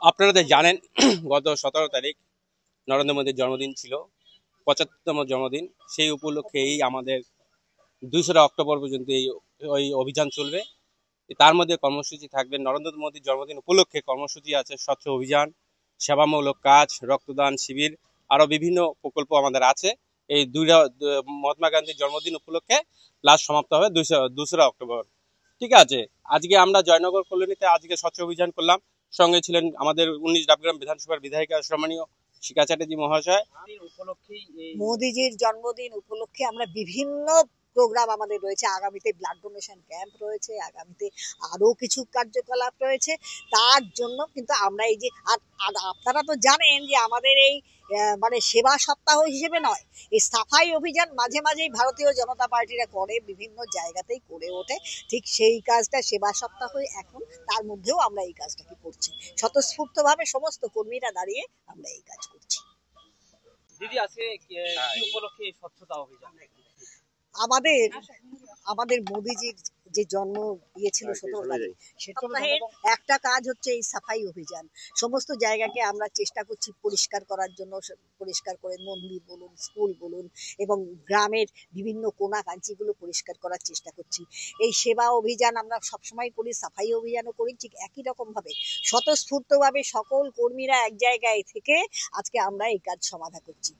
আপনারা তো জানেন গত 17 তারিখ নরেন্দ্র মোদীর জন্মদিন ছিল, 75তম জন্মদিন। সেই উপলক্ষে এই আমাদের 2রা অক্টোবর পর্যন্ত ওই অভিযান চলবে। তার মধ্যে কর্মসূচি থাকবে, নরেন্দ্র মোদীর জন্মদিন উপলক্ষে কর্মসূচি আছে স্বচ্ছ অভিযান, সেবামূলক কাজ, রক্তদান শিবির, আরো বিভিন্ন প্রকল্প আমাদের আছে। এই মহাত্মা গান্ধীর জন্মদিন উপলক্ষে প্লাস সমাপ্ত হবে 2রা অক্টোবর। ঠিক আছে, আজকে আমরা জয়নগর কলোনিতে আজকে স্বচ্ছ অভিযান করলাম। সঙ্গে ছিলেন আমাদের 19 ডাবগ্রাম বিধানসভার বিধায়িকা সম্মানীয় শিখা চ্যাটার্জি মহাশয়। মোদিজির জন্মদিন উপলক্ষে আমরা বিভিন্ন প্রোগ্রাম আমাদের রয়েছে, আগামীতে ব্লাড ডোনেশন ক্যাম্প রয়েছে, আগামীতে আরো কিছু কার্যকলাপ রয়েছে। তার জন্য কিন্তু আমরা এই যে আপনারা তো জানেন যে আমাদের এই মানে সেবা সপ্তাহ হিসেবে নয়, এই সাফাই অভিযান মাঝে মাঝেই ভারতীয় জনতা পার্টিরা করে, বিভিন্ন জায়গাতেই করে ওঠে। ঠিক সেই কাজটা সেবা সপ্তাহ এখন, তার মধ্যেও আমরা এই কাজটাকে করছি স্বতঃস্ফূর্তভাবে, সমস্ত কর্মীরা দাঁড়িয়ে আমরা এই কাজ করছি। দিদি, আজকে কি উপলক্ষে স্বচ্ছতা অভিযান? আমাদের আমাদের মোদিজির যে জন্ম দিয়েছিল 17 তারিখ, সপ্তাহের একটা কাজ হচ্ছে এই সাফাই অভিযান। সমস্ত জায়গাকে আমরা চেষ্টা করছি পরিষ্কার করার জন্য, পরিষ্কার করে মন্দির বলুন, স্কুল বলুন, এবং গ্রামের বিভিন্ন কোনা কাঞ্চিগুলো পরিষ্কার করার চেষ্টা করছি। এই সেবা অভিযান আমরা সবসময় করি, সাফাই অভিযানও করি, ঠিক একই রকম ভাবে স্বতঃস্ফূর্তভাবে সকল কর্মীরা এক জায়গায় থেকে আজকে আমরা এই কাজ সমাধা করছি।